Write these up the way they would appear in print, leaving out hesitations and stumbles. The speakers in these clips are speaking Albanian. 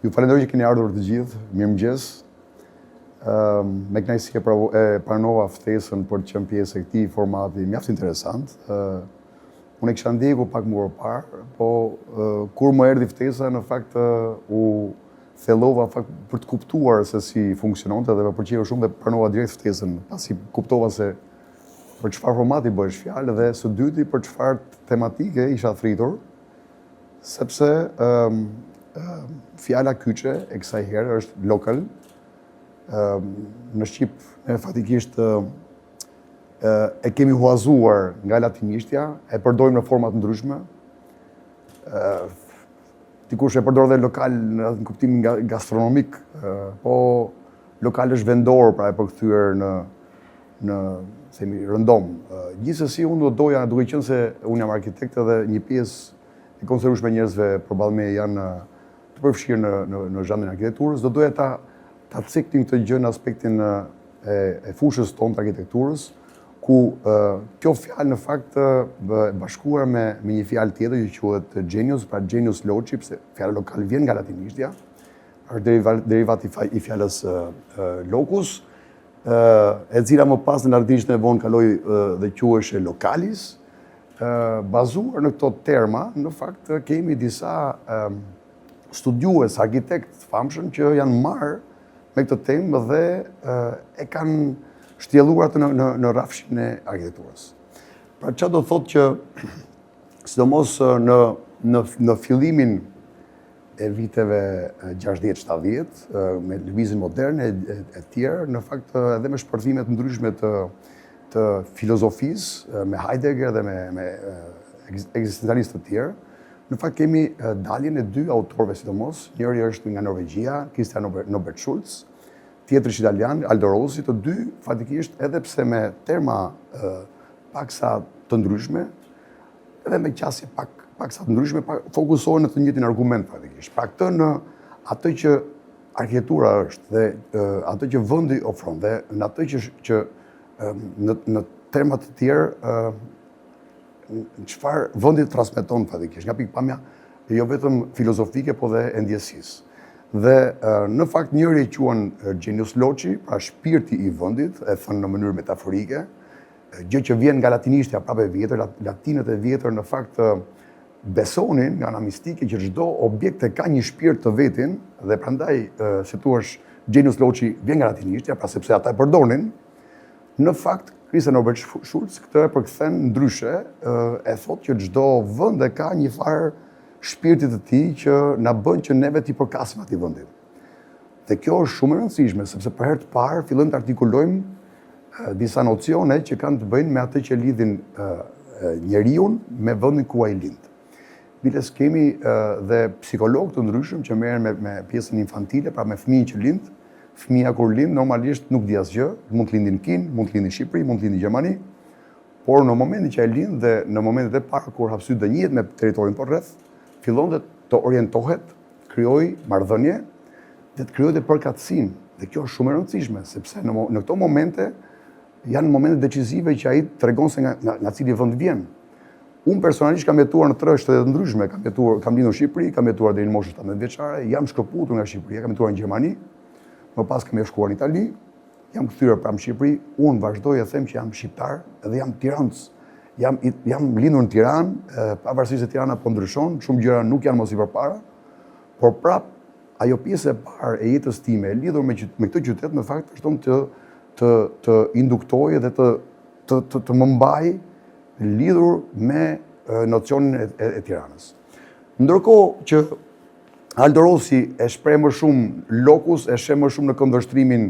Ju falenderoj që keni ardhur të gjithë, mirëmëngjes. Me kënaqësi e pranova ftesën për të qenë pjesë e këtij formati mjaft interesant. Unë e kisha ndjekur pak më parë, po kur më erdhi ftesa, në fakt u thellova për të kuptuar se si funksiononte dhe më pëlqeu shumë dhe pranova direkt ftesën, pasi kuptova se për çfarë formati bëhesh fjalë dhe së dyti për çfarë tematike isha thritur, sepse fjala kyçe e kësaj herë është lokal. Në Shqip, ne fatikisht e kemi huazuar nga latinishtja, e përdorim në forma të ndryshme. Dikush e përdor dhe lokal në kuptimin gastronomik, po lokal është vendor, pra e përkthyer në rëndom. Gjithsesi, unë do doja, duke qenë se unë jam arkitekt dhe një pjesë e konsiderueshme njerëzve përballë me janë të përfshirë në zhanrin e arkitekturës, do doja ta ciktim këtë gjë në aspektin e fushës tonë të arkitekturës, ku kjo fjalë në fakt bashkuar me një fjalë tjetër që quhet genius, pra genius loci, pse fjala lokal vjen nga latinishtja, është derivat i fjalës locus, e cila më pas në latinishtën e vonë kaloi dhe quhej localis. Bazuar në këto terma, në fakt kemi disa studiues, arkitekt famshëm që janë marrë me këtë temë dhe e kanë shtjelluar atë në rrafshin e arkitekturës. Pra çfarë do thotë që sidomos në fillimin e viteve 60-70, me lëvizjen moderne e tjerë, në fakt edhe me shpërthime të ndryshme të filozofisë, me Heidegger dhe me ekzistencialistë të tjerë, në fakt kemi daljen e dy autorëve sidomos, njëri është nga Norvegjia, Christian Norbert Schultz, tjetri është italian, Aldo Rossi, të dy fatikisht edhe pse me terma paksa të ndryshme, edhe me qasje paksa të ndryshme, fokusohen në të njëjtin argument fatikisht. Pra këtë në atë që arkitektura është dhe atë që vendi ofron dhe në atë që në terma të tjerë çfarë vendi transmeton fatikisht, nga pikpamja jo vetëm filozofike, po dhe e ndjesisë. Dhe në fakt njëri e quhen genius loci, pra shpirti i vendit, e thënë në mënyrë metaforike, gjë që vjen nga latinishtja prapë e vjetër, latinët e vjetër në fakt besonin nga ana mistike që çdo objekt ka një shpirt të vetin dhe prandaj si thua genius loci vjen nga latinishtja, pra sepse ata e përdorin. Në fakt Christian Norbert Schultz këtë e përkthen ndryshe, e thotë që çdo vend ka një farë shpirtit të tij që na bën që neve t'i përkasim atij vendi. Dhe kjo është shumë e rëndësishme, sepse për herë të parë fillojmë të artikulojmë disa nocione që kanë të bëjnë me atë që lidhin njeriu me vendin ku ai lind. Biles kemi dhe psikologë të ndryshëm që merren me pjesën infantile, pra me fëmijën që lind. Fëmia kur lind normalisht nuk di asgjë, mund të lindin në Kinë, mund të lindin në Shqipëri, mund të lindin në Gjermani, por në momentin që ai lind dhe në momentet e para kur hapësyt dënjihet me territorin përreth, fillon të orientohet, krijoj marrëdhënie dhe të krijojë përkatësinë. Dhe kjo është shumë e rëndësishme, sepse në këto momente janë momente decisive që ai tregon se nga cili vend vjen. Unë personalisht kam jetuar në 3 shtete të ndryshme, kam lindur në Shqipëri, kam jetuar deri në moshën 17 vjeçare, jam shkëputur nga Shqipëria, kam jetuar në Gjermani. Më pas kam shkuar në Itali, jam kthyer pranë Shqipëri, unë vazhdoj të them që jam shqiptar dhe jam tiranës. Jam lindur në Tiranë, pavarësisht se Tirana po ndryshon, shumë gjëra nuk janë mos i përpara, por prap ajo pjesë e parë e jetës time e lidhur me këtë qytet në fakt vazhdon të induktojë dhe të më mbaj lidhur me nocionin e Tiranës. Ndërkohë që Aldo Rossi e shpreh më shumë locus, e sheh më shumë në këndvështrimin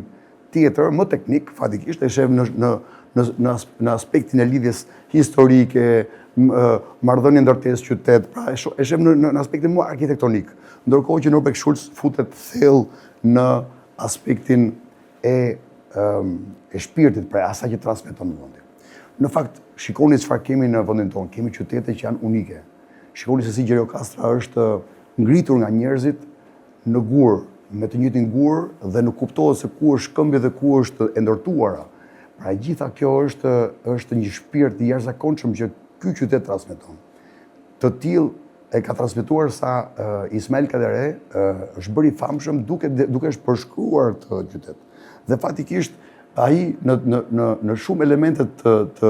tjetër, më teknik, fatikisht, e shem në aspektin e lidhjes historike, marrëdhënie ndërtes qytet, pra e shem në aspektin më arkitektonik. Ndërkohë që Norbert Schultz futet thellë në aspektin e shpirtit, pra asaj që transmeton vendi. Në fakt, shikoni çfarë kemi në vendin tonë, kemi qytete që janë unike. Shikoni se si Gjirokastra është ngritur nga njerëzit në gur, me të njëjtin gur dhe nuk kuptohet se ku është këmbë dhe ku është e ndërtuara. Pra gjitha kjo është një shpirt i jashtëzakonshëm që ky qytet transmeton. Të tillë e ka transmetuar sa Ismail Kadare është bërë i famshëm duke përshkruar të qytet. Dhe fatikisht ai në shumë elemente të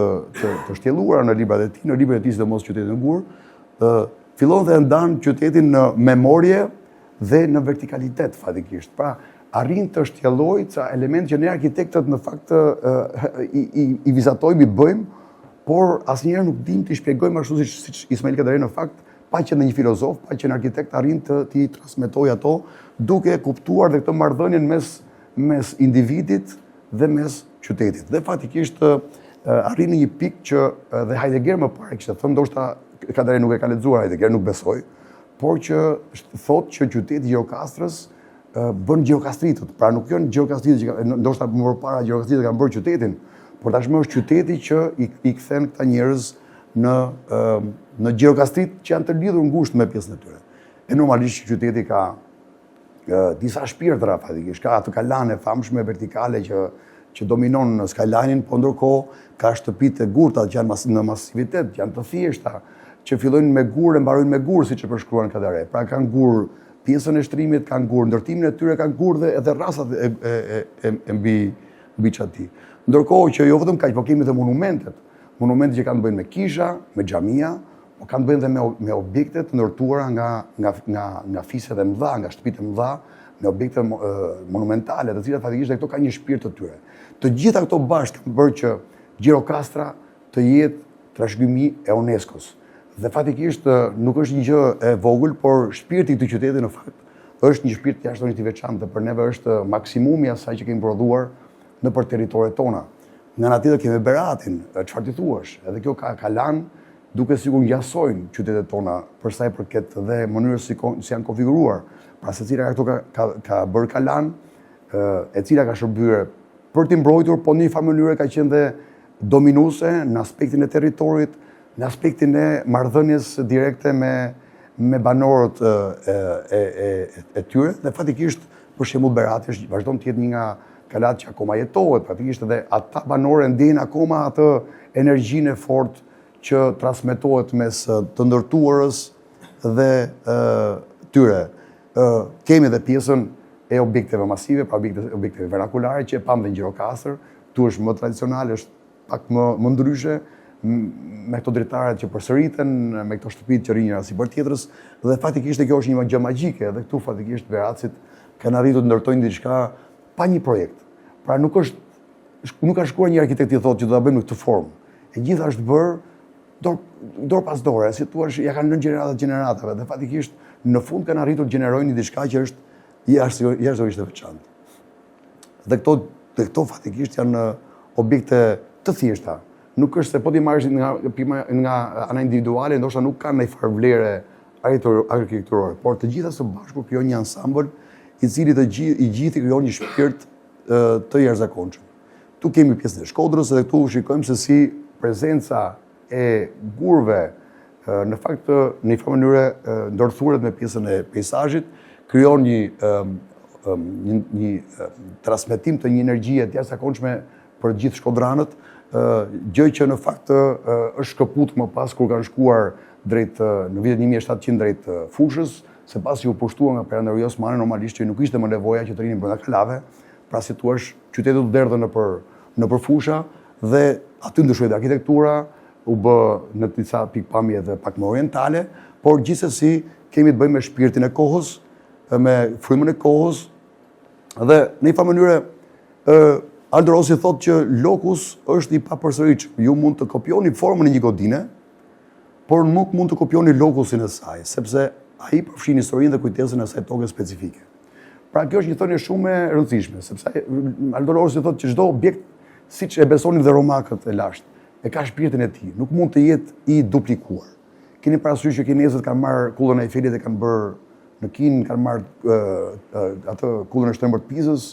shtjelluara në librat e tij, në librin e tij sidomos Qyteti në gur, fillon dhe ndan qytetin në memorie dhe në vertikalitet fatikisht. Pra, arrin të shtjellojë ca elemente që ne arkitektët në fakt i vizatojmë, i bëjmë, por asnjëherë nuk dim të shpjegojmë ashtu siç Ismail Kadare në fakt, pa që në një filozof, pa që në arkitekt arrin t'i transmetojë ato, duke kuptuar dhe këtë marrëdhënien mes individit dhe mes qytetit. Dhe fatikisht arrin në një pikë që dhe Heidegger më parë kishte thënë, ndoshta Kadare nuk e ka lexuar Heidegger, nuk besoj, por që thotë që qyteti i Gjirokastrës bën gjiokastritët. Pra nuk janë gjiokastritët që ndoshta më përpara gjiokastritët kanë bërë qytetin, por tashmë është qyteti që i kthen këta njerëz në gjiokastrit që janë të lidhur ngushtë me pjesën e tyre. E normalisht qyteti ka disa shpirtra fatikisht, ka ato kalane famshme vertikale që dominon në skyline-in, po ndërkohë ka shtëpitë e gurta që janë në masivitet, që janë të thjeshta, që fillojnë me gur e mbarojnë me gur, siç e përshkruan Kadare. Pra kanë gur pjesën e shtrimit, kanë gur ndërtimin e tyre, kanë gur dhe edhe rasat e mbi çati. Ndërkohë që jo vetëm kaq, po kemi edhe monumentet që kanë të bëjnë me kisha, me xhamia, po kanë të bëjnë edhe me objekte të ndërtuara nga fiset e mëdha, nga shtëpitë e mëdha, me objekte monumentale, të cilat fatikisht këto kanë një shpirt të tyre. Të gjitha këto bashkë kanë bërë që Gjirokastra të jetë trashëgimi e UNESCO-s. Dhe fatikisht nuk është një gjë e vogël, por shpirti i këtij qyteti në fakt është një shpirt jashtëzakonisht i veçantë dhe për neve është maksimumi asaj që kemi prodhuar nëpër territoret tona. Nga ana tjetër kemi Beratin, çfarë ti thuash, edhe kjo ka kalan duke sikur ngjasojnë qytetet tona për sa i përket dhe mënyrës si janë konfiguruar. Pra secila nga këto ka bërë kalan, e cila ka shërbyer për t'i mbrojtur, po në një farë mënyrë ka qenë dhe dominuese në aspektin e territorit, në aspektin e marrëdhënies direkte me banorët e tyre, dhe fatikisht për shembull Berati vazhdon të jetë një nga kalat që akoma jetohet, fatikisht edhe ata banorë ndjejnë akoma atë energjinë e fortë që transmetohet mes të ndërtuarës dhe tyre. Kemi edhe pjesën e objekteve masive, pra objekteve vernakulare që e pam dhe në Gjirokastër, tu është më tradicional, është pak më ndryshe, me këto dritaret që përsëriten, me këto shtëpitë që rrinjën sipër tjetrës, dhe fatikisht kjo është një gjë magjike, dhe këtu fatikisht Beracit kanë arritur të ndërtojnë diçka pa një projekt. Pra nuk ka shkuar një arkitekt i thotë që do ta bëjmë në këtë formë. E gjitha është bërë dorë pas dore, si thua, ja kanë lënë gjeneratave, dhe fatikisht në fund kanë arritur të gjenerojnë diçka që është jashtëzakonisht e veçantë. Dhe këto fatikisht janë objekte të thjeshta. Nuk është se po ti marrësh nga ana individuale, ndoshta nuk kanë ndonjë farë vlere arkitekturore, por të gjitha së bashku krijojnë një ansambël i cili i gjithë krijon një shpirt të jashtëzakonshëm. Tu kemi pjesën e Shkodrës dhe këtu shikojmë se si prezenca e gurve në fakt në një farë mënyrë ndërthuret me pjesën e peizazhit, krijon një transmetim të një energjie të jashtëzakonshme për gjithë shkodranët, gjë që në fakt është shkëputur më pas kur kanë shkuar drejt në vitet 1700 drejt fushës, sepasi u pushtuan nga Perandori Osmani, normalisht që nuk ishte më nevoja që të rinin brenda kalave, pra si thua qyteti u derdhë nëpër fusha dhe aty ndryshoi arkitektura, u bë në disa pikpamje dhe pak më orientale, por gjithsesi kemi të bëjmë me shpirtin e kohës, me frymën e kohës dhe në një farë mënyrë Aldo Rossi thotë që lokus është i papërsëritshëm. Ju mund të kopjoni formën e një godine, por nuk mund të kopjoni lokusin e saj, sepse ai përfshin historinë dhe kujtesën e saj toke specifike. Pra kjo është një thënie shumë e rëndësishme, sepse Aldorosi thotë që çdo objekt, siç e besonin dhe romakët e lashtë, e ka shpirtin e tij, nuk mund të jetë i duplikuar. Keni parasysh që kinezët kanë marrë kullën e Eifelit e kanë bërë në Kinë, kanë marrë atë kullën e shtëmbër të Pizës,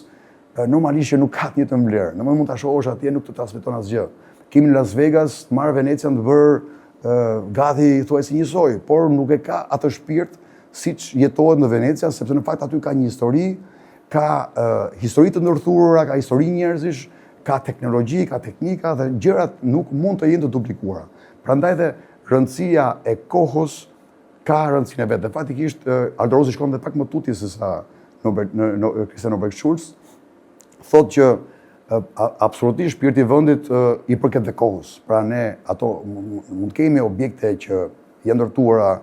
normalisht që nuk ka të njëjtën vlerë. Domethënë mund ta shohësh atje, nuk të transmeton asgjë. Kemi në Las Vegas, marrë Venecian të bërë gati thuajse njësoj, por nuk e ka atë shpirt siç jetohet në Venecia, sepse në fakt aty ka një histori, ka histori të ndërthurura, ka histori njerëzish, ka teknologji, ka teknika dhe gjërat nuk mund të jenë të duplikuara. Prandaj dhe rëndësia e kohës ka rëndësinë e vet. Dhe faktikisht Aldorosi shkon dhe pak më tuti se sa Christian Norbert Schulz, thotë që absolutisht shpirti i vendit i përket dhe kohës. Pra ne ato mund të kemi objekte që janë ndërtuara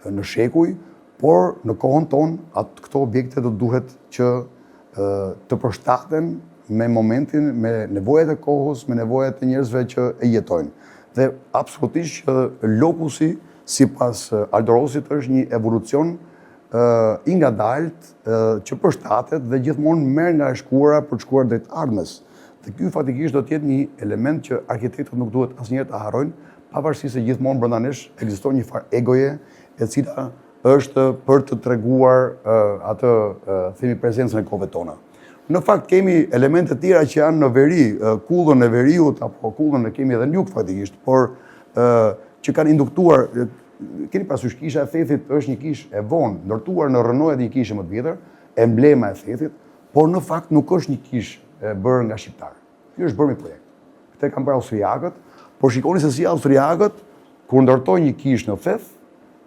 në shekuj, por në kohën tonë këto objekte do duhet që të përshtaten me momentin, me nevojat e kohës, me nevojat e njerëzve që e jetojnë. Dhe absolutisht që lokusi, sipas Aldorosit, është një evolucion i ngadalt që përshtatet dhe gjithmonë merr nga e shkuara për të shkuar drejt ardhmes. Dhe ky fatikisht do të jetë një element që arkitektët nuk duhet asnjëherë ta harrojnë, pavarësisht se gjithmonë brenda nesh ekziston një farë egoje e cila është për të treguar atë themi prezencën e kohëve tona. Në fakt kemi elemente tjera që janë në veri, kullën e veriut apo kullën e kemi edhe në jug faktikisht, por që kanë induktuar, keni parasysh kisha e Thethit është një kishë e vonë, ndërtuar në rrënojat e një kishe më të vjetër, emblema e Thethit, por në fakt nuk është një kishë bërë nga shqiptar. Ky është bërë me projekt. Këtë kanë bërë austriakët, por shikoni se si austriakët kur ndërtojnë një kishë në Theth,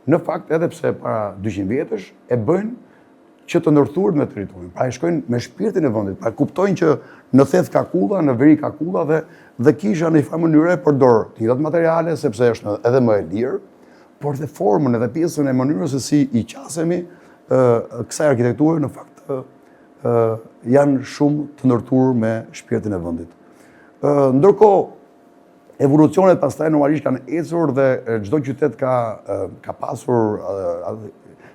në fakt edhe pse para 200 vjetësh e bëjnë që të ndërthuret me territorin. Pra e shkojnë me shpirtin e vendit. Pra kuptojnë që në Theth ka kulla, në veri ka kulla dhe kisha në një farë mënyrë përdor të njëjtat materiale sepse është edhe më e lirë, por dhe formën edhe pjesën e mënyrës se si i qasemi kësaj arkitekture në fakt janë shumë të ndërtuar me shpirtin e vendit. Ndërkohë evolucionet pastaj normalisht kanë ecur dhe çdo qytet ka pasur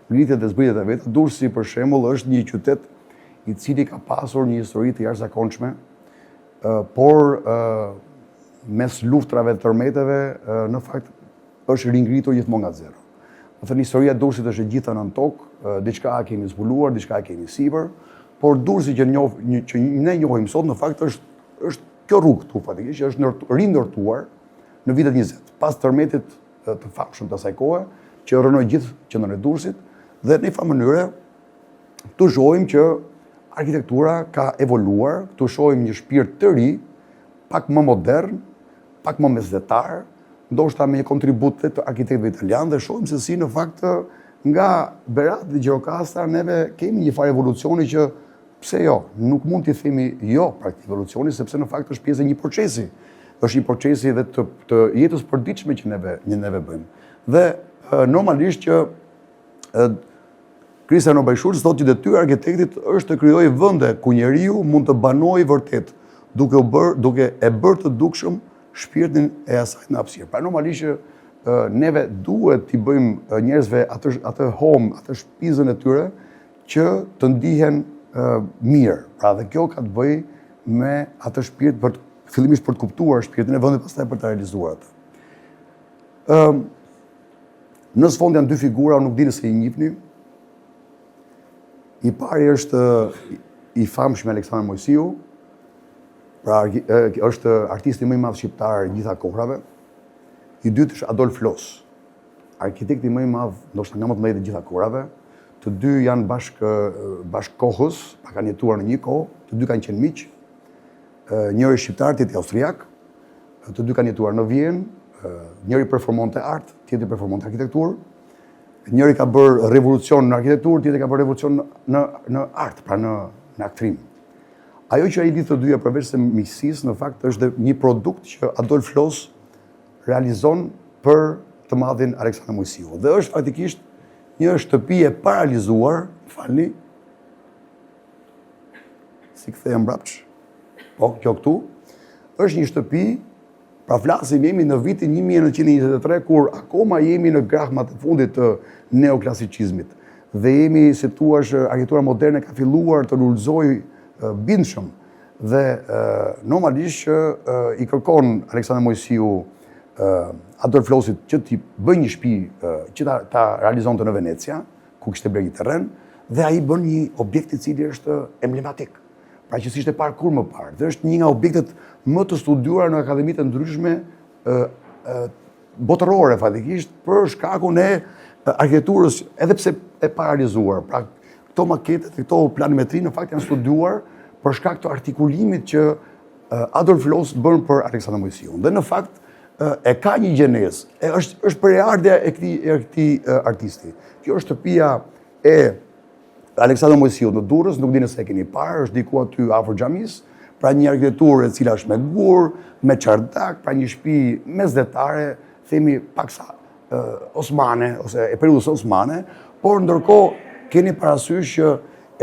lidhjet dhe zbritjet e veta. Durrësi për shembull është një qytet i cili ka pasur një histori të jashtëzakonshme, por mes luftrave të tërmeteve në fakt është ringritur gjithmonë nga zero. Do thënë historia e Durrësit është e gjitha nën tokë, diçka e kemi zbuluar, diçka e kemi sipër, por Durrësi që ne njohim sot në fakt është kjo rrugë këtu fatikisht që është rindërtuar në vitet 20, pas tërmetit të famshëm të asaj kohe, që rrënoi gjithë qendrën e Durrësit. Dhe në një farë mënyrë tu shohim që arkitektura ka evoluar, tu shohim një shpirt të ri, pak më modern, pak më mesdhetar, ndoshta me një kontribut të arkitektëve italianë dhe shohim se si në fakt nga Berat dhe Gjirokastra neve kemi një farë evolucioni që pse jo, nuk mund t'i themi jo praktik evolucioni sepse në fakt është pjesë e një procesi. Është një procesi edhe të jetës përditshme që neve bëjmë. Dhe normalisht që Christian Norbert Schulz thotë që detyra e arkitektit është të krijojë vende ku njeriu mund të banojë vërtet, duke e bërë të dukshëm shpirtin e asaj në hapësirë. Pra normalisht që neve duhet t'i bëjmë njerëzve atë home, atë shtëpizën e tyre që të ndihen mirë. Pra dhe kjo ka të bëjë me atë shpirt fillimisht për të kuptuar shpirtin e vendit, pastaj për ta realizuar atë. Në sfond janë dy figura, nuk di nëse i njihni. I pari është i famshëm Aleksandër Mojsiu, pra është artisti më i madh shqiptar gjitha kohrave. I dytë është Adolf Loos, arkitekti më i madh, ndoshta nga më të mëdhenj të gjitha kohrave. Të dy janë bashkëkohës, pra kanë jetuar në një kohë, të dy kanë qenë miq. Njëri shqiptar, tjetri austriak. Të dy kanë jetuar në Vjenë, njëri performonte art, tjetri performonte arkitekturë. Njëri ka bërë revolucion në arkitekturë, tjetri ka bërë revolucion në art, pra në aktrim. Ajo që ai lidh të dyja përveç se miqësisë, në fakt është një produkt që Adolf Loos realizon për të madhin Aleksandër Mojsiu. Dhe është faktikisht një shtëpi e paralizuar, falni. Si kthehem mbrapsht. Po, kjo këtu është një shtëpi. Pra flasim jemi në vitin 1923 kur akoma jemi në grahmat e fundit të neoklasicizmit. dhe jemi, si thua, arkitektura moderne ka filluar të lullëzojë bindshëm dhe normalisht që i kërkon Aleksandër Mojsiu Adolf Flosit që t'i bëj një shtëpi që ta realizonte në Venecia, ku kishte blerë një terren, dhe ai bën një objekt i cili është emblematik. Pra që s'ishte parë kur më parë. Dhe është një nga objektet më të studiuara në akademitë ndryshme botërore fatikisht për shkakun e arkitekturës, edhe pse e paralizuar. Pra këto maketet, këto planimetri në fakt janë studiuar për shkak të artikulimit që Adolf Loos bën për Aleksandër Mojsiun. Dhe në fakt e ka një gjenezë, është përardhja e këtij artisti. Kjo është shtëpia e Aleksandër Mojsiut në Durrës, nuk di nëse e keni parë, është diku aty afër xhamisë, pra një arkitekturë e cila është me gur, me çardak, pra një shtëpi mesdhetare, themi paksa osmane ose e periudhës osmane, por ndërkohë keni parasysh që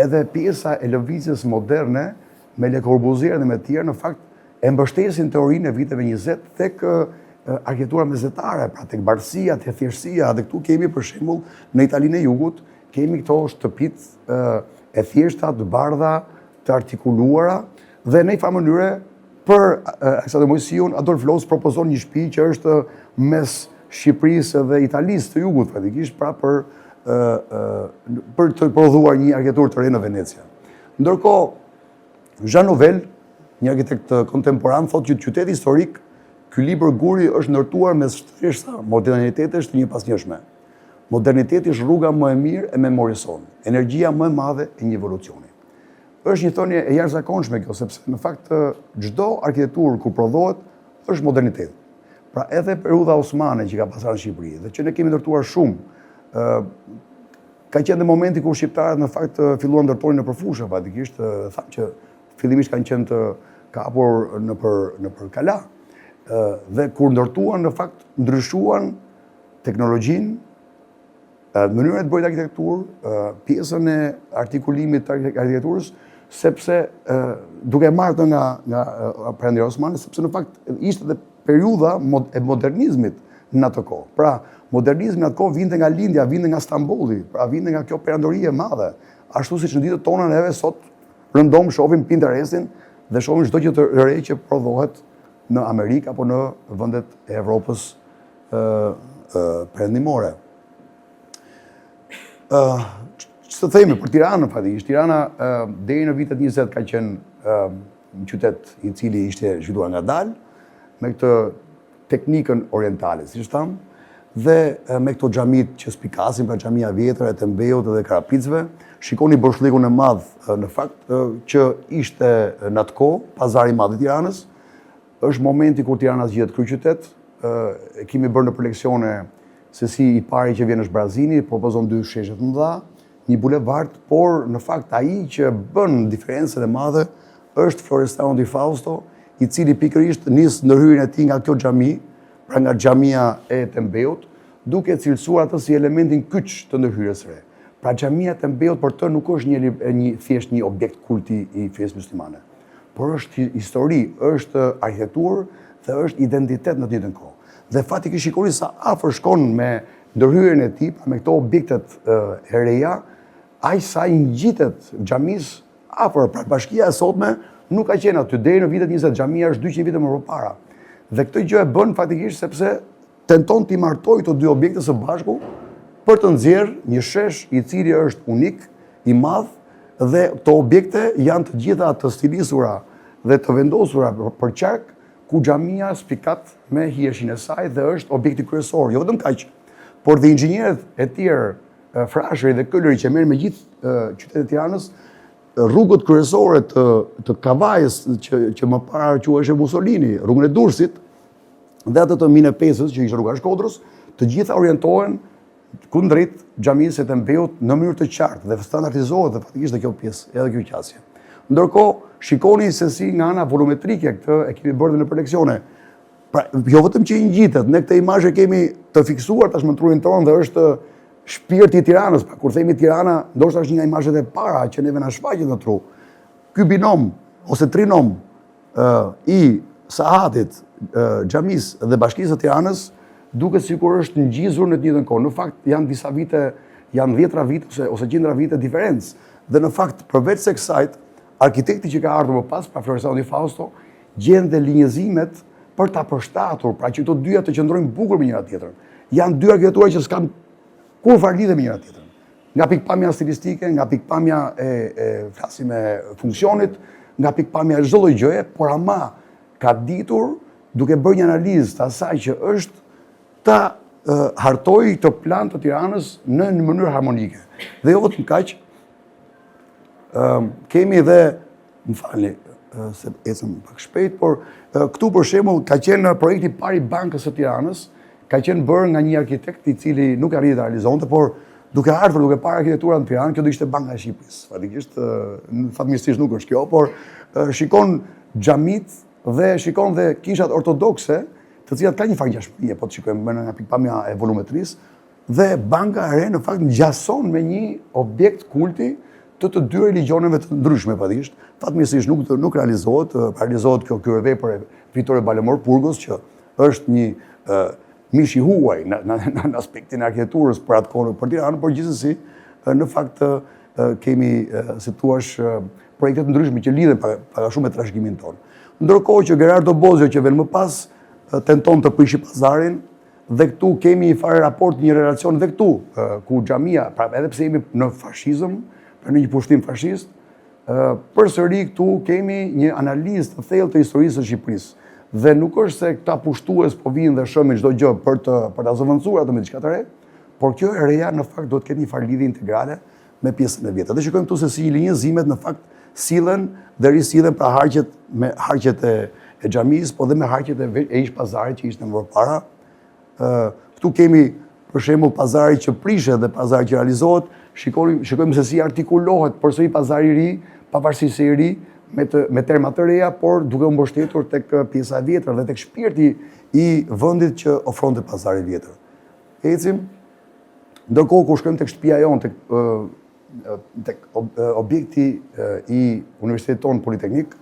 edhe pjesa e lëvizjes moderne me Le Corbusier dhe me të tjerë në fakt e mbështesin teorinë e viteve 20 tek arkitektura mesdhetare, pra tek bardhësia, tek thjeshtësia, dhe këtu kemi për shembull në Italinë e Jugut kemi këto shtëpitë e thjeshta, të bardha, të artikuluara, dhe në një farë mënyre për Aleksandër Mojsiun Adolf Loos propozon një shtëpi që është mes Shqipërisë dhe Italisë të Jugut, praktikisht, pra për të prodhuar një arkitekturë të re në Venecia. Ndërkohë, Jean Nouvel, një arkitekt kontemporan, thotë që qyteti historik, ky libër guri është ndërtuar mes shtresa modernitetesh të njëpasnjëshme. Moderniteti është rruga më e mirë e memorisë sonë, energjia më e madhe e një evolucioni. Është një thënie e jashtëzakonshme kjo, sepse në fakt çdo arkitekturë kur prodhohet është modernitet. Pra edhe periudha osmane që ka pasur në Shqipëri dhe që ne kemi ndërtuar shumë, ka qenë dhe momenti kur shqiptarët në fakt filluan ndërtonin nëpër fusha, faktikisht thamë që fillimisht kanë qenë të kapur nëpër kala. Dhe kur ndërtuan në fakt ndryshuan teknologjinë, mënyrën e të bëjë arkitekturë, pjesën e artikulimit të arkitekturës, sepse duke marrë nga Perëndia Osmane, sepse në fakt ishte dhe periudha e modernizmit në atë kohë. Pra, modernizmi në atë kohë vinte nga lindja, vinte nga Stambolli, pra vinte nga kjo perandori e madhe. Ashtu siç në ditët tona neve sot rëndom shohim Pinterestin dhe shohim çdo gjë të re që prodhohet në Amerikë apo në vendet e Evropës perëndimore. Që të themi për Tiranën, faktikisht, Tirana deri në vitet 20 ka qenë një qytet i cili ishte zhvilluar ngadalë, me këtë teknikën orientale, siç thamë, dhe me këto xhamit që spikasin, pra xhamia vjetër e Tembeut dhe Karapicëve. Shikoni boshllëkun e madh në fakt që ishte në atë kohë pazari i madh i Tiranës. Është momenti kur Tirana zgjedhet kryeqytet. Kemi bërë në leksione se si i pari që vjen është Brazini, propozon 2 sheshe të mëdha, një bulevard, por në fakt ai që bën diferencën e madhe është Florestano di Fausto, i cili pikërisht nis ndërhyrjen e tij nga kjo xhami, pra nga xhamia e Tembeut, duke cilësuar atë si elementin kyç të ndërhyrjes së re. Pra xhamia e Tembeut për të nuk është thjesht një objekt kulti i fesë muslimane, por është histori, është arkitekturë dhe është identitet në të njëjtën kohë. Dhe fatikisht shikoni sa afër shkon me ndërhyrjen e tij, me këto objektet e reja, aq sa i ngjitet xhamisë afër, pra bashkia e sotme nuk ka qenë aty. Deri në vitet 20 xhamia është 200 vite më parë. Dhe këtë gjë e bën fatikisht sepse tenton t'i martojë këto dy objekte së bashku për të nxjerrë një shesh i cili është unik, i madh, dhe këto objekte janë të gjitha të stilisura dhe të vendosura për qark, ku xhamia spikat me hijeshin e saj dhe është objekti kryesor. Jo vetëm kaq, por dhe inxhinierët e tjerë, Frashëri dhe Këllëri që merren me gjithë qytetin e Tiranës, rrugët kryesore të Kavajës që më parë quhej Mussolini, rrugën e Durrësit dhe ato të Mine Pesës që ishte rruga e Shkodrës, të gjitha orientohen kundrejt xhamisë së Tembeut në mënyrë të qartë dhe standardizohet dhe fatikisht dhe kjo pjesë, edhe kjo qasje. Ndërkohë, shikoni se si nga ana volumetrike këtë e kemi bërë në leksione. Pra, jo vetëm që i ngjitet, ne këtë imazhe kemi të fiksuar tashmë në trurin tonë dhe është shpirti i Tiranës. Pra, kur themi Tirana, ndoshta është një nga imazhet e para që neve na shfaqet në tru. Ky binom ose trinom i Sahatit, xhamisë dhe Bashkisë së Tiranës duket sikur është ngjizur në të njëjtën kohë. Në fakt janë disa vite janë 10 vite ose 100 vite diferencë. Dhe në fakt, përveç se kësajt, arkitekti që ka ardhur më pas, pra Florestan Di Fausto, gjen dhe linjëzimet për ta përshtatur, pra që këto dyja të qëndrojnë bukur me njëra tjetrën. Janë dy arkitektura që s'kan kur fare lidhje me njëra tjetrën. Nga pikpamja stilistike, nga pikpamja flasim e funksionit, nga pikpamja çdo lloj gjëje, por ama ka ditur, duke bërë një analizë të asaj që është ta hartoj të plan të Tiranës në mënyrë harmonike. Dhe jo vetëm kaq, kemi edhe, më falni, se ecëm pak shpejt, por këtu për shembull ka qenë projekti i parë i Bankës së Tiranës, ka qenë bërë nga një arkitekt i cili nuk arriti ta realizonte, por duke ardhur, duke parë arkitektura në Tiranë, kjo do ishte Banka e Shqipërisë. Fatikisht, fatmirësisht nuk është kjo, por shikon xhamit dhe shikon dhe kishat ortodokse, të cilat ka një farë ngjashmërie, po të shikojmë nga pikpamja e volumetrisë, dhe Banka e Re në fakt ngjason me një objekt kulti të dy religioneve të ndryshme, fatikisht. Fatmirësisht nuk realizohet kjo vepër e Vitore Balemor Purgos, që është një mish i huaj në aspektin e arkitekturës për atë kohë për Tiranë, por gjithsesi në fakt kemi, si thua, projekte të ndryshme që lidhen pak shumë me trashëgimin tonë. Ndërkohë që Gerardo Bozio që vjen më pas tenton të prishi pazarin, dhe këtu kemi një farë raport, një relacion dhe këtu, ku xhamia, pra edhe pse jemi në fashizëm, në një pushtim fashist, përsëri këtu kemi një analizë të thellë të historisë së Shqipërisë. Dhe nuk është se këta pushtues po vinë dhe shëmin çdo gjë për ta zëvendësuar atë me diçka të re, por kjo e reja në fakt do të ketë një farë lidhje integrale me pjesën e vjetër. Dhe shikojmë këtu se si linjëzimet në fakt sillen dhe risillen pra me harqet e xhamisë, po dhe me harqet e ish pazarit që ishte më përpara. Këtu kemi për shembull pazari që prishet dhe pazari që realizohet. Shikojmë se si artikulohet përsëri pazari i ri, pavarësisht se i ri, me terma të reja, por duke u mbështetur tek pjesa e vjetër dhe tek shpirti i vendit që ofronte pazari i vjetër. Ecim, ndërkohë kur shkojmë tek shtëpia jonë, tek objekti i Universitetit tonë Politeknik,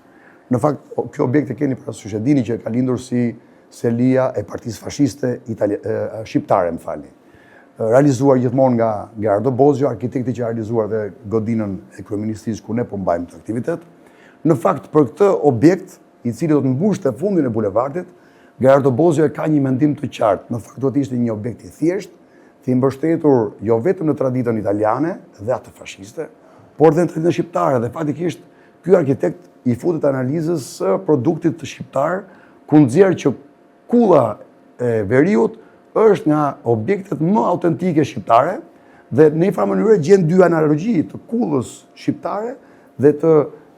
në fakt kjo objekt e keni parasysh, e dini që ka lindur si selia e Partisë Fashiste shqiptare, më falni. Realizuar gjithmonë nga Gerardo Bozio, arkitekti që realizuar dhe godinën e kryeministisë ku ne po mbajmë këtë aktivitet. Në fakt, për këtë objekt, i cili do të mbushte fundin e bulevardit, Gerardo Bozio ka një mendim të qartë. Në fakt, do të ishte një objekt i thjeshtë, të mbështetur jo vetëm në traditën italiane dhe atë fashiste, por dhe në traditën shqiptare. Dhe faktikisht, ky arkitekt i futet analizës së produktit të shqiptar, ku nxjerr që kulla e veriut është nga objektet më autentike shqiptare dhe në një farë mënyrë gjen dy analogji të kullës shqiptare dhe të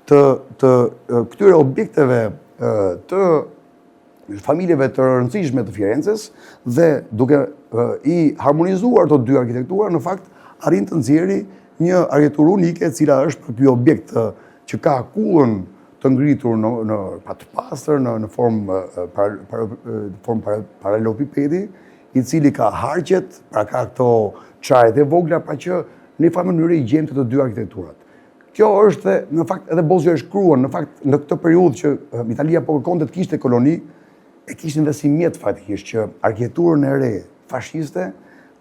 këtyre objekteve të familjeve të rëndësishme të Firences dhe duke i harmonizuar të dy arkitektura, në fakt arrin të nxjerrë një arkitekturë unike, e cila është për ky objekt që ka kullën të ngritur në të pastër, në formë paralelopipedi, i cili ka harqet, pra ka këto çaret e vogla, pra që në një farë mënyrë i gjen të dy arkitekturat. Kjo është, në fakt, edhe Bozio e shkruan, në fakt, në këtë periudhë që Italia po kërkonte të kishte koloni, e kishin dhe si mjet faktikisht që arkitekturën e re fashiste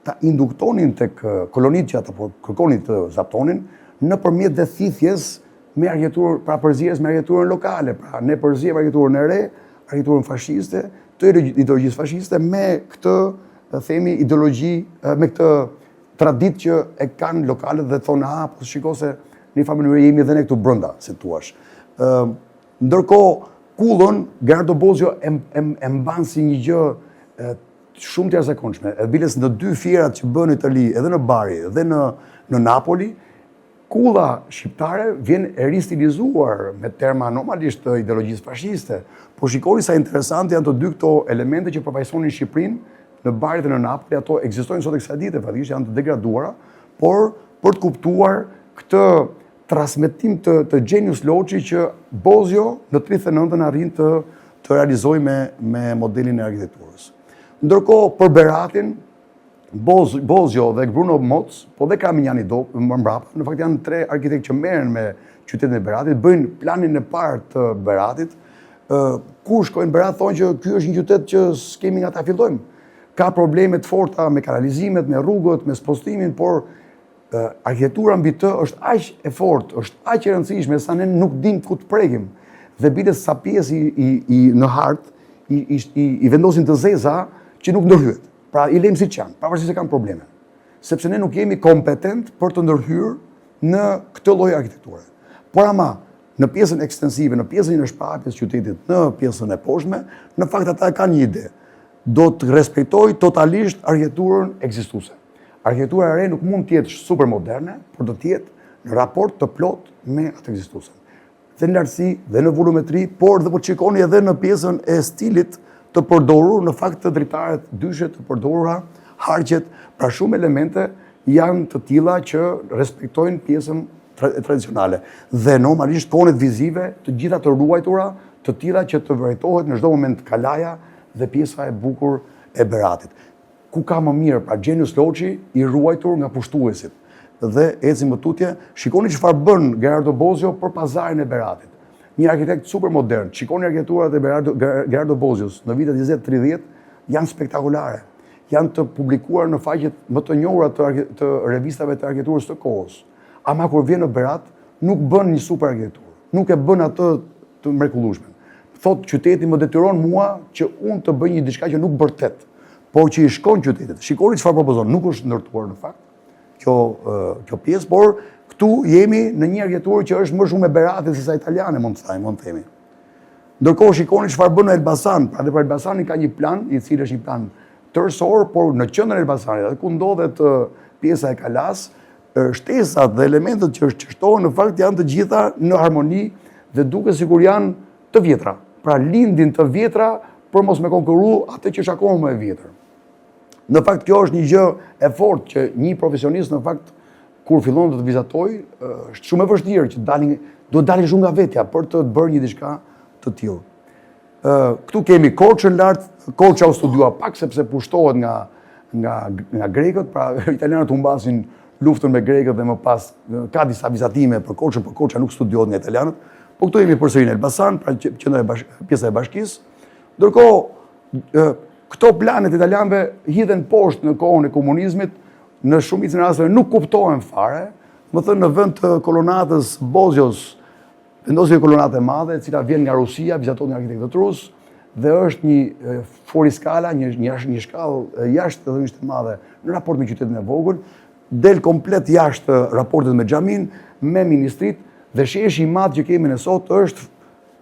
ta induktonin tek kolonitë që ata po kërkonin të zaptonin nëpërmjet dhe thithjes me arkitekturën, pra përzierjes me arkitekturën lokale, pra ne përzierjem arkitekturën e re, arkitekturën fashiste, të ideologjisë fashiste me këtë, themi, ideologji, me këtë traditë që e kanë lokalet dhe thonë, po shiko se në një farë mënyrë jemi edhe ne këtu brenda, si thua. Ndërkohë, kullën Gerardo Bozio e mban si një gjë shumë të jashtëzakonshme. E biles në dy fierat që bën në Itali, edhe në Bari dhe në Napoli, kulla shqiptare vjen e ristilizuar me terma normalisht të ideologjisë fashiste. Po shikoni sa interesante janë të dy këto elemente që përfaqësonin Shqipërinë në Bari dhe në Napoli, ato ekzistojnë sot e kësaj dite, fatikisht janë të degraduara, por për të kuptuar këtë transmetim të Genius Loci që Bozio në 39-ën arrin të realizojë me modelin e arkitekturës. Ndërkohë, për Beratin, Bozio dhe Bruno Moc, po dhe Karaminjani më mbrapa, në fakt janë tre arkitektë që merren me qytetin e Beratit, bëjnë planin e parë të Beratit. Kur shkojnë Berat thonë që ky është një qytet që s'kemi nga ta fillojmë. Ka probleme të forta me kanalizimet, me rrugët, me spostimin, por arkitektura mbi të është aq e fortë, është aq e rëndësishme sa ne nuk dim ku të prekim. Dhe bilet sa pjesë në hartë i vendosin të zeza që nuk ndërhyet. Pra i lejmë si që janë, pavarësisht se kanë probleme. Sepse ne nuk jemi kompetent për të ndërhyrë në këtë lloj arkitekture. Por ama, në pjesën ekstensive, në pjesën e shpatjes qytetit, në pjesën e poshtme, në fakt ata kanë një ide. Do të respektoj totalisht arkitekturën ekzistuese. Arkitektura e re nuk mund të jetë super moderne, por do të jetë në raport të plot me atë ekzistuesen. Dhe në lartësi, dhe në volumetri, por dhe po shikoni edhe në pjesën e stilit të përdorur, në fakt të dritaret dyshe të përdorura, harqet, pra shumë elemente janë të tilla që respektojnë pjesën tradicionale. Dhe normalisht konet vizive, të gjitha të ruajtura, të tilla që të vërejtohet në çdo moment kalaja dhe pjesa e bukur e Beratit. Ku ka më mirë, pra Genius Loci i ruajtur nga pushtuesit. Dhe ecim më tutje, shikoni çfarë bën Gerardo Bozio për pazarin e Beratit. Një arkitekt super modern. Shikoni arkitekturat e Gerardo Bozios në vitet 20-30 janë spektakolare. Janë të publikuar në faqet më të njohura të revistave të arkitekturës të kohës. Ama kur vjen në Berat, nuk bën një super arkitekturë. Nuk e bën atë të mrekullueshme. Thot qyteti më detyron mua që unë të bëj një diçka që nuk bërtet, por që i shkon qytetit. Shikoni çfarë propozon, nuk është ndërtuar në fakt kjo pjesë, por këtu jemi në një arkitekturë që është më shumë e Beratit se sa italiane, mund të themi. Ndërkohë shikoni çfarë bën Elbasan, pra dhe për Elbasani ka një plan, i cili është një plan tërësor, por në qendrën e Elbasanit, aty ku ndodhet pjesa e Kalas, shtesat dhe elementet që çështohen në fakt janë të gjitha në harmoni dhe duket sikur janë të vjetra. Pra lindin të vjetra për mos me konkurru atë që është akoma më e vjetër. Në fakt kjo është një gjë e fortë që një profesionist në fakt kur fillon të vizatoj, është shumë e vështirë që do të dalin shumë nga vetja për të bërë një diçka të tillë. Këtu kemi Korçën lart, Korça u studiua pak sepse pushtohet nga grekët, pra italianët humbasin luftën me grekët dhe më pas ka disa vizatime për Korçën, por Korça nuk studiohet nga italianët. Po këtu jemi përsëri në Elbasan, pra pjesa e bashkisë. Ndërkohë, këto planet italianëve hidhen poshtë në kohën e komunizmit, në shumicën e rasteve nuk kuptohen fare. Më thënë në vend të kolonatës Bozios, vendosi një kolonatë e madhe, e cila vjen nga Rusia, vizatohet nga arkitektët rus, dhe është një foriskala, një shkallë jashtë edhe një madhe në raport me qytetin e vogël, del komplet jashtë raportet me xhamin, me ministrit, dhe sheshi i madh që kemi ne sot është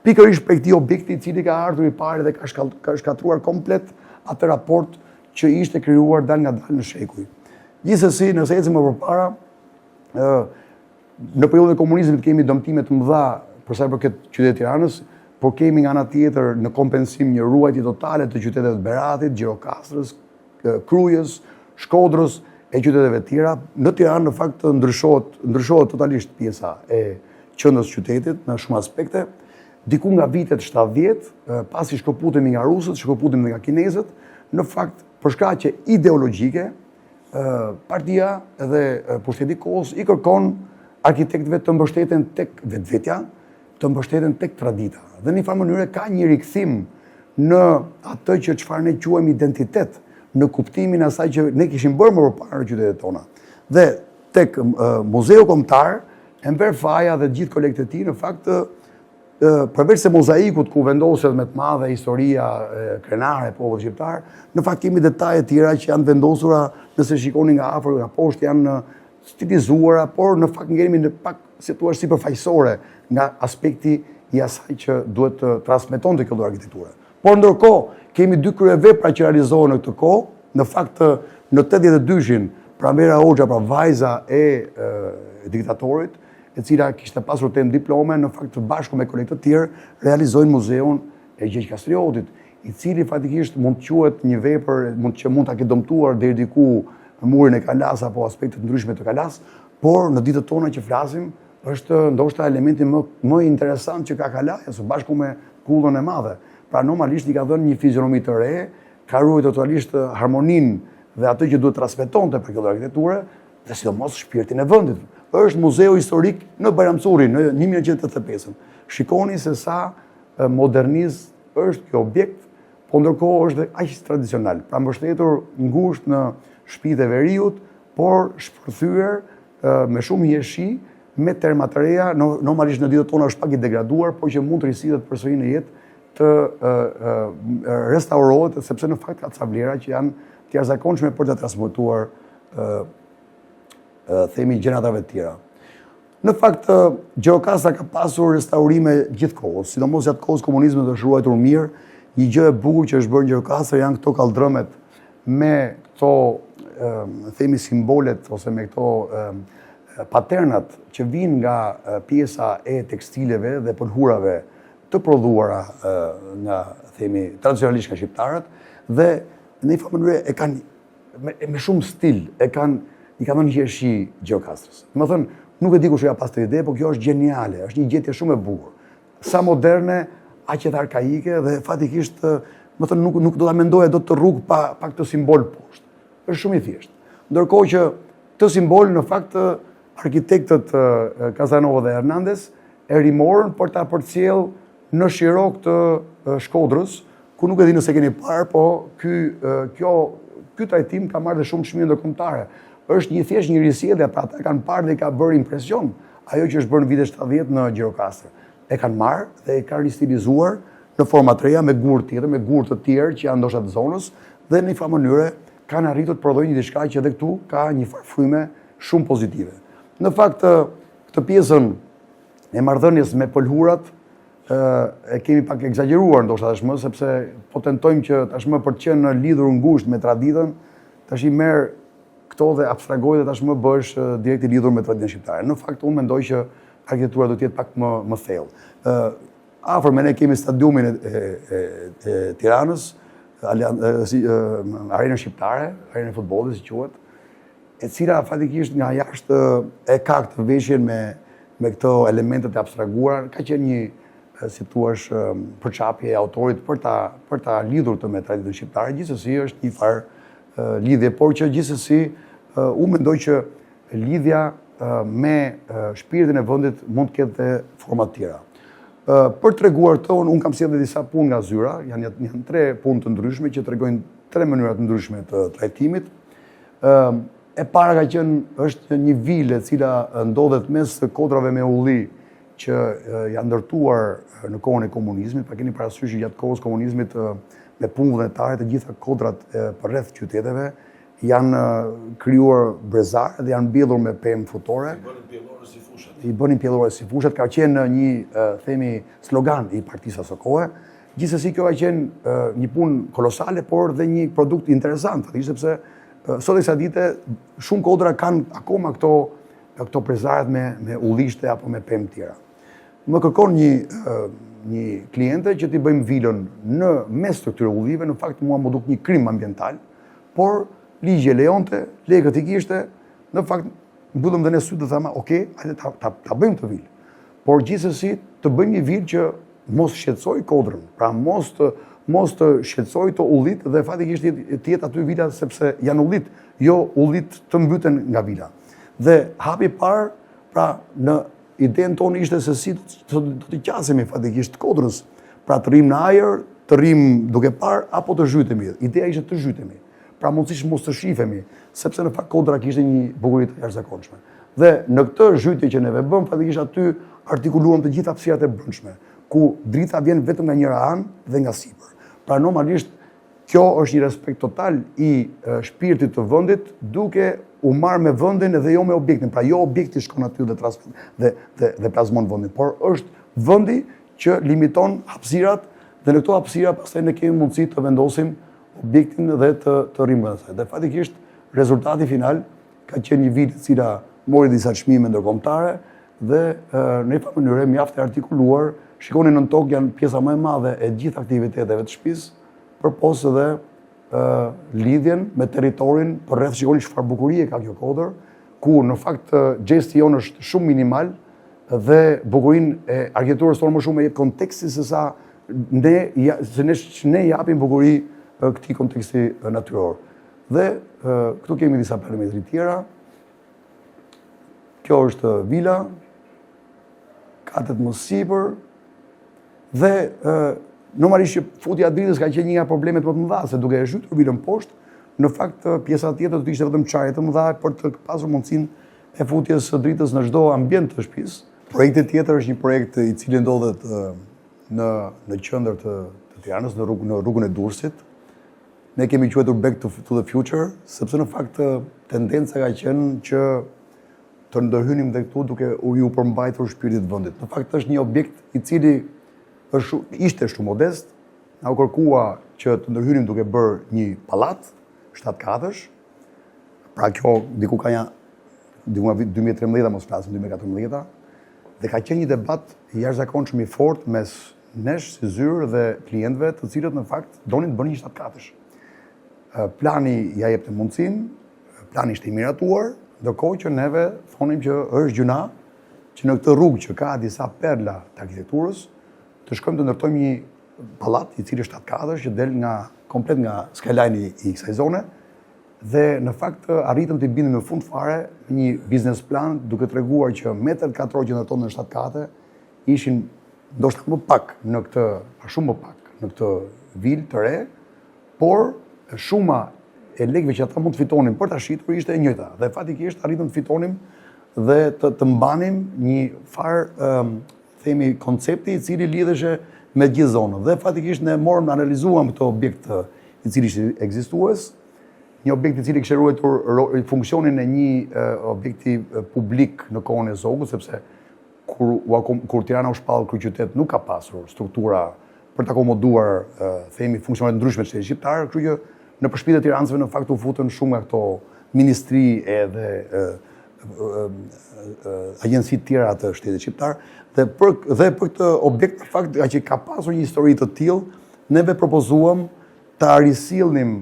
pikërisht për këtij objekti i cili ka ardhur i parë dhe ka shkatruar komplet atë raport që ishte krijuar dal nga dal në shekuj. Gjithsesi, nëse ecim më përpara, në periudhën e komunizmit kemi dëmtime të mëdha për sa i përket qytetit Tiranës, por kemi nga ana tjetër në kompensim një ruajtje totale të qyteteve të Beratit, Gjirokastrës, Krujës, Shkodrës e qyteteve të tjera. Në Tiranë në fakt ndryshohet totalisht pjesa e qendrës së qytetit në shumë aspekte. Diku nga vitet 70, pasi shkëputemi nga rusët, shkëputemi nga kinezët, në fakt për shkaqe ideologjike, partia dhe pushteti i kohës i kërkon arkitektëve të mbështeten tek vetvetja, të mbështeten tek tradita. Dhe në një farë mënyrë ka një rikthim në atë që çfarë ne quajmë identitet, në kuptimin asaj që ne kishim bërë më parë në qytetet tona. Dhe tek Muzeu Kombëtar, Enver Faja dhe gjithë kolegët e tij në fakt përveç se mozaikut ku vendoset me të madhe historia krenare e popullit shqiptar, në fakt kemi detaje tjera që janë vendosura, nëse shikoni nga afër, nga poshtë janë stilizuara, por në fakt ngjerimi në pak si thua sipërfaqësore nga aspekti i asaj që duhet të transmetonte kjo arkitekturë. Por ndërkohë kemi dy kryevepra që realizohen në këtë kohë, në fakt në 82-shin Pramera Hoxha, pra vajza e diktatorit, e cila kishte pasur temë diplome, në fakt bashkë me kolegë të tjerë, realizojnë muzeun e Gjergj Kastriotit, i cili faktikisht mund të quhet një vepër që mund ta ketë dëmtuar deri diku murin e Kalas apo aspekte të ndryshme të Kalas, por në ditët tona që flasim, është ndoshta elementi më interesant që ka Kalaja, së bashku me kullën e madhe. Pra normalisht i ka dhënë një fizionomi të re, ka ruajtur totalisht harmoninë dhe atë që duhet transmetonte për këtë arkitekturë, dhe sidomos shpirtin e vendit. Është muzeu historik në Bajramçuri në 1985. Shikoni se sa moderniz është kjo objekt, po ndërkohë është aq tradicional. Pra mbështetur ngushtë në shtëpitë e veriut, por shpërthyer me shumë jeshi, me terma të reja, normalisht në ditët tona është pak i degraduar, por që mund të risitet përsëri në jetë të restaurohet, sepse në fakt ka ca vlera që janë të jashtëzakonshme për të transmetuar themi gjenatave të tjera. Në fakt, Gjirokastra ka pasur restaurime gjithë kohës, sidomos gjatë kohës komunizmit është ruajtur mirë. Një gjë e bukur që është bërë në Gjirokastër janë këto kaldrëmet me këto themi simbolet ose me këto paternat që vinë nga pjesa e tekstileve dhe pëlhurave të prodhuara nga themi tradicionalisht nga shqiptarët dhe në një farë mënyrë e kanë me shumë stil, i kanë dhënë qeshi Gjirokastrës. Do të thënë, nuk e di kush ja pas të ide, por kjo është gjeniale, është një gjetje shumë e bukur. Sa moderne, aq edhe arkaike dhe fatikisht, më thënë, nuk do ta mendoja dot të rrugë pa këtë simbol poshtë. Është shumë i thjeshtë. Ndërkohë që këtë simbol në fakt arkitektët Casanova dhe Hernandez e rimorën për ta përcjell në Shirok të Shkodrës, ku nuk e di nëse keni parë, po ky trajtim ka marrë dhe shumë çmime ndërkombëtare. Është thjesht një risjellje, pra ata kanë parë dhe ka bërë impresion ajo që është bërë në vitet 70 në Gjirokastër. E kanë marrë dhe e kanë ristilizuar në forma të reja me gurë tjetër, me gurë të tjerë që janë ndoshta të zonës dhe në një farë mënyrë kanë arritur të prodhojnë një diçka që edhe këtu ka një farë fryme shumë pozitive. Në fakt, këtë pjesën e marrëdhënies me pëlhurat e kemi pak egzageruar ndoshta tashmë, sepse po tentojmë që tashmë për të qenë lidhur ngushtë me traditën, tash i merr këto dhe abstragoj dhe tashmë bësh direkt i lidhur me traditën shqiptare. Në fakt, unë mendoj që arkitektura do të jetë pak më thellë. Afër me ne kemi stadiumin e Tiranës, arenën shqiptare, arenën e futbollit si quhet, e cila fatikisht nga jashtë e ka këtë veshjen me këto elementet e abstraguara, ka qenë një, si thua, përçapje e autorit për ta lidhur të me traditën shqiptare, gjithsesi është një farë lidhje, por që gjithsesi unë mendoj që lidhja me shpirtin e vendit mund të ketë forma të tjera. Për treguar këtë, unë kam sjellë disa punë nga zyra, janë 3 punë të ndryshme që tregojnë 3 mënyra të ndryshme të trajtimit. E para ka qenë është një vilë e cila ndodhet mes kodrave me ulli që janë ndërtuar në kohën e komunizmit, pa keni parasysh gjatë kohës komunizmit me punë vullnetare të gjitha kodrat përreth qyteteve janë krijuar brezare dhe janë mbjellur me pemë futore. I bënin pjellore si fushat. Ka qenë një themi slogan i partisë asaj kohe. Gjithsesi kjo ka qenë një punë kolosale, por dhe një produkt interesant, sepse sot e kësaj dite shumë kodra kanë akoma këto brezaret me ullishte apo me pemë tjera. Më kërkon një kliente që t'i bëjmë vilën në mes të këtyre ullive, në fakt mua më duk një krim ambiental, por ligji e lejonte, lekët i kishte, në fakt mbyllëm dhe ne sytë dhe thama, hajde ta bëjmë të vilë. Por gjithsesi të bëjmë një vilë që mos shqetësoj kodrën, pra mos të shqetësoj të ullit dhe fatikisht të jetë aty vila sepse janë ullit, jo ullit të mbyten nga vila. Dhe hapi parë, pra në idenë tonë ishte se si do të qasemi fatikisht kodrës, pra të rrim në ajër, të rrim duke parë apo të zhytemi. Ideja ishte të zhytemi. Pra mundësisht mos të shifemi, sepse në fakt kodra kishte një bukuri të jashtëzakonshme. Dhe në këtë zhytje që neve bëm, fatikisht aty artikuluam të gjitha hapësirat e brendshme, ku drita vjen vetëm nga njëra anë dhe nga sipër. Pra normalisht kjo është një respekt total i shpirtit të vendit, duke u marrë me vendin dhe jo me objektin. Pra jo objekti shkon aty dhe plazmon vendin, por është vendi që limiton hapësirat dhe në këto hapësira pastaj ne kemi mundësi të vendosim objektin dhe të rrimë dhe saj. Dhe fatikisht, rezultati final ka qenë një vilë cila mori disa çmime ndërkombëtare dhe në një farë mënyrë mjaft e artikuluar, shikoni nën tokë janë pjesa më e madhe e gjithë aktiviteteve të shtëpisë, përpos edhe lidhjen me territorin përreth. Shikoni çfarë bukurie ka kjo kodër, ku në fakt gjesti jonë është shumë minimal dhe bukurinë e arkitekturës tonë më shumë e jep konteksti se sa ne japim bukuri këtij konteksti natyror. Dhe këtu kemi disa parametri tjera. Kjo është vila, katet më sipër dhe normalisht që futja e dritës ka qenë një nga problemet më të mëdha, se duke e zhytur vilën poshtë, në fakt pjesa tjetër do të ishte vetëm çaje të mëdha për të pasur mundësinë e futjes së dritës në çdo ambient të shtëpisë. Projekti tjetër është një projekt i cili ndodhet në qendër të Tiranës, në rrugën e Durrësit. Ne kemi quajtur Back to the Future, sepse në fakt tendenca ka qenë që të ndërhynim dhe këtu duke u përmbajtur shpirtit vendit. Në fakt është një objekt i cili ishte shumë modest, na u kërkua që të ndërhynim duke bërë një pallat 7 katësh. Pra kjo diku ka një 2013 mos flasim 2014, dhe ka qenë një debat jashtëzakonshëm i fortë mes nesh si zyrë dhe klientëve, të cilët në fakt donin të bënin një 7 katësh. Plani ja jepte mundësinë, plani ishte i miratuar, ndërkohë që neve thonim që është gjuna që në këtë rrugë që ka disa perla të arkitekturës, të shkojmë të ndërtojmë një pallat i cili është 7 katësh që del komplet nga skyline i kësaj zone, dhe në fakt arritëm të bindim në fund fare një biznes plan duke treguar që metrat katror që ndërtohen në 7 kate ishin ndoshta më pak në këtë, shumë më pak në këtë vilë të re, por shuma e lekëve që ata mund të fitonin për ta shitur ishte e njëjta. Dhe fatikisht arritëm të fitonim dhe të mbanim një farë themi koncepti i cili lidheshe me gjithë zonën. Dhe fatikisht ne morëm të analizuam këtë objekt i cili ishte ekzistues, një objekt i cili kishte ruajtur funksionin e një objekti publik në kohën e Zogut, sepse kur Tirana u shpall kryeqytet nuk ka pasur struktura për të akomoduar themi funksionet ndryshme të shtetit shqiptar, kështu që në përshpit e Tirancëve në fakt u futën shumë nga këto ministri edhe agjenci tjera të shtetit shqiptar, dhe për këtë objekt në fakt që ka pasur një histori të tillë, neve propozuam ta risillnim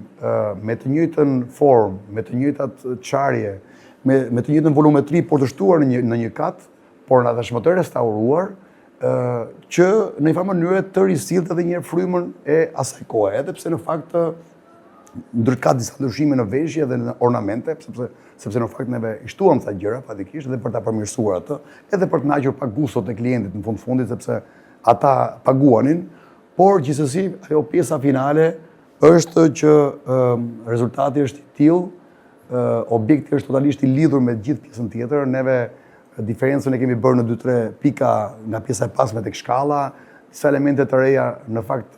me të njëjtën formë, me të njëjtat çarje, me të njëjtën volumetri, por të shtuar në një kat, por në tashmë të restauruar, që në një farë mënyrë të risillte edhe një herë frymën e asaj kohe, edhe pse në fakt ka disa ndryshime në veshje dhe në ornamente, sepse në fakt neve i shtuam ca gjëra fatikisht edhe për ta përmirësuar atë, edhe për të kënaqur pak gustot e klientit në fundit, sepse ata paguanin, por gjithsesi ajo pjesa finale është që rezultati është i tillë, objekti është totalisht i lidhur me gjithë pjesën tjetër, neve diferencën e kemi bërë në 2-3 pika nga pjesa e pasme tek shkalla, disa elemente të reja në fakt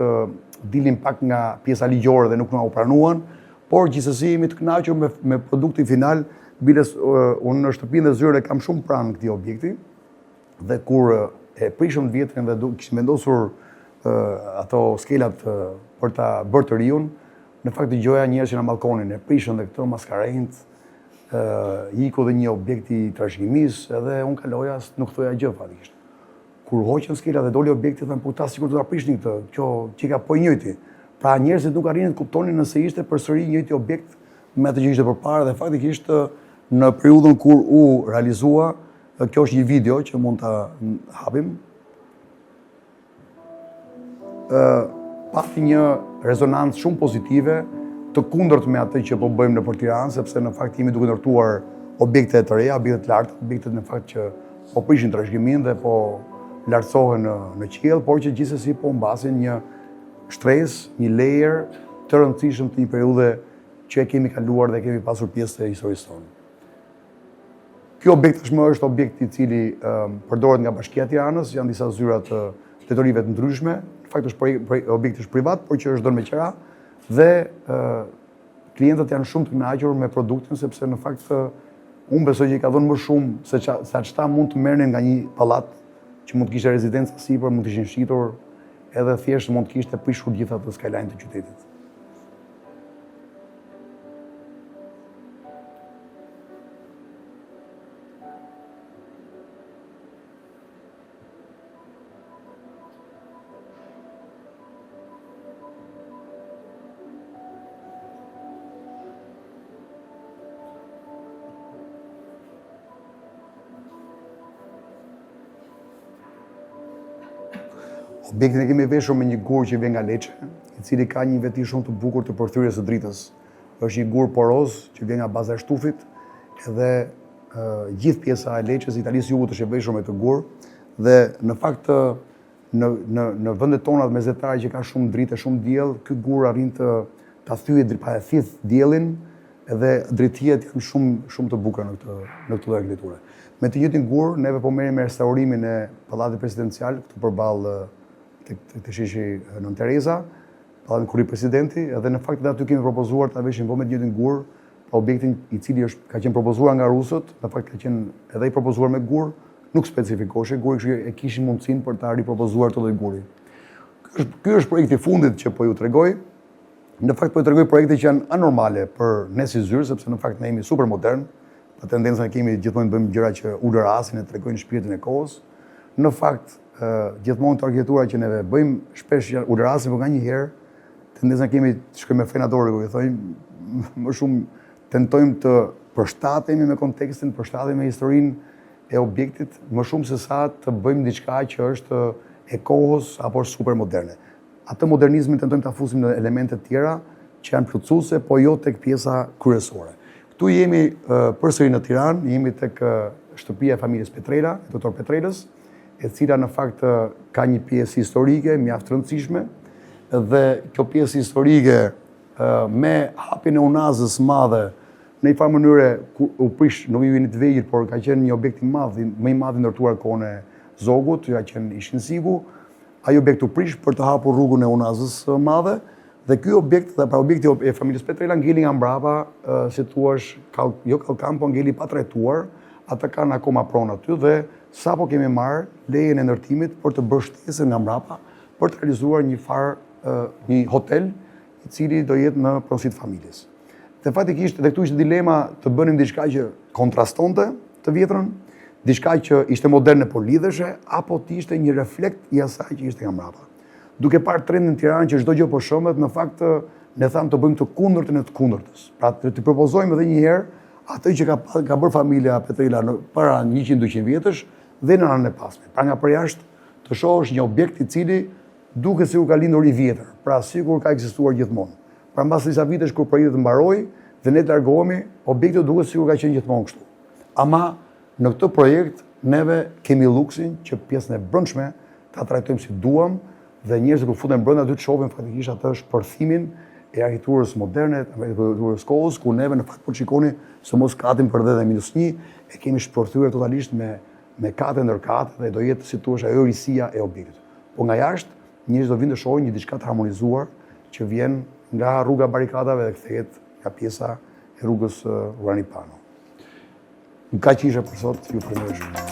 dilin pak nga pjesa ligjore dhe nuk na u pranuan, por gjithsesi jemi të kënaqur me produktin final, biles unë në shtëpinë dhe zyrën e kam shumë pranë këtij objekti, dhe kur e prishëm vjetrin dhe kishim vendosur ato skelat për ta bërë të riun, në fakt dëgjoja njerëz që në balkonin e prishën dhe këto maskarent, iku dhe një objekt i trashëgimisë, edhe unë kaloja nuk thoja gjë fatikisht. Kur hoqën skela dhe doli objekti, thënë, po ta sikur të ta prishnin këtë, kjo qika po i njëjti. Pra njerëzit nuk arrinin të kuptonin nëse ishte përsëri njëjti objekt me atë që ishte përpara, dhe faktikisht në periudhën kur u realizua, kjo është një video që mund ta hapim, pati një rezonancë shumë pozitive, të kundërt me atë që po bëjmë nëpër Tiranë, sepse në fakt jemi duke ndërtuar objekte të reja, objekte të larta, objektet në fakt që po prishin trashëgimin dhe po lartësohen në qiell, por që gjithsesi po mbasin një shtresë, një lejer të rëndësishëm të një periudhe që e kemi kaluar dhe kemi pasur pjesë të historisë tonë. Ky objekt tashmë është objekt i cili përdoret nga Bashkia e Tiranës, janë disa zyra të tetorive të ndryshme, në fakt është objekt është privat, por që është dhënë me qira, dhe klientët janë shumë të kënaqur me produktin, sepse në fakt unë besoj që i ka dhënë më shumë se çfarë mund të merrnin nga një pallat që mund të kishte rezidencë sipër, mund të ishin shitur, edhe thjesht mund të kishte prishur gjithë atë skyline të qytetit. Objektin e kemi veshur me një gur që vjen nga Leçe, i cili ka një veti shumë të bukur të përthyrjes së dritës. Është një gur poroz që vjen nga baza e shtufit, edhe gjithë pjesa e Leçes, Italisë Jugut është e veshur me të gur, dhe në fakt në vendet tona mezetare që ka shumë dritë, shumë diell, ky gur arrin ta thyejë pa e thith diellin edhe drejtijet janë shumë të bukura në këtë lloj arkitekture. Me të njëjtin gur, neve po merrem me restaurimin e pallatit presidencial këtu përballë tek sheshi Nën Tereza, pallatin kur i presidenti, edhe në fakt edhe aty kemi propozuar ta veshim me të njëjtin gur, pa objektin i cili ka qenë propozuar nga rusët, në fakt ka qenë edhe i propozuar me gur, nuk specifikohej guri, kështu e kishin mundësinë për ta ripropozuar të lloj guri. Ky është projekti i fundit që po ju tregoj. Në fakt po ju tregoj projekte që janë anormale për ne si zyrë, sepse në fakt ne jemi super modern, pa tendencën e kemi gjithmonë bëjmë gjëra që ulërasin e tregojnë shpirtin e kohës. Në fakt, gjithmonë të arkitektura që neve bëjmë shpesh janë ulërasin, por nganjëherë tendencën e kemi të shkojmë me fenatorë, ku i thojmë, më shumë tentojmë të përshtatemi me kontekstin, përshtatemi me historinë e objektit, më shumë se sa të bëjmë diçka që është e kohës apo super moderne. Atë modernizmin tentojmë ta fusim në elemente të tjera që janë plotësuese, po jo tek pjesa kryesore. Këtu jemi përsëri në Tiranë, jemi tek shtëpia e familjes Petrela, doktor Petrelës, e cila në fakt ka një pjesë historike mjaft të rëndësishme, dhe kjo pjesë historike me hapjen e unazës madhe në një farë mënyre u prish, nuk ju jeni të vegjël, por ka qenë një objekt i madh, më i madh i ndërtuar kohën e Zogut, ka qenë i Shinsiku. Ai objekt u prish për të hapur rrugën e unazës madhe, dhe ky objekt, pra objekti e familjes Petrela ngeli nga mbrapa, si thua, jo kallkam, po ngeli pa trajtuar, ata kanë akoma pronë aty dhe sapo kemi marrë lejen e ndërtimit për të bërë shtesën nga mbrapa për të realizuar një hotel i cili do jetë në pronësitë familjes. Dhe fatikisht edhe këtu ishte dilema të bënim diçka që kontrastonte të vjetrën, diçka që ishte moderne por lidheshe, apo të ishte një reflekt i asaj që ishte nga mbrapa. Duke parë trendin në Tiranë që çdo gjë po shëmbet, në fakt ne thamë të bëjmë të kundërtën e të kundërtës. Pra të propozojmë edhe një herë atë që ka bërë familja Petrela para 100-200 vjetësh dhe në anën e pasme. Pra nga përjashtë të shohësh një objekt i cili duket sikur ka lindur i vjetër, pra sikur ka ekzistuar gjithmonë. Pra mbas disa vitesh kur projekti mbaroi dhe ne largohemi, objekti duket sikur ka qenë gjithmonë kështu. Ama në këtë projekt neve kemi luksin që pjesën e brendshme ta trajtojmë si duam dhe njerëzit kur futen brenda aty të shohin faktikisht atë është përthimin e arkitekturës moderne, e arkitekturës kohës, ku neve në fakt po shikoni se mos katin për dhe -1 e kemi shpërthyer totalisht me kate ndër kate dhe do jetë si thua ajo risia e objektit. Po nga jashtë njerëzit do vinë të shohin një diçka të harmonizuar që vjen nga rruga Barikadave dhe kthehet nga pjesa e rrugës Urani Pano. Kaq isha për sot, ju falenderoj shumë.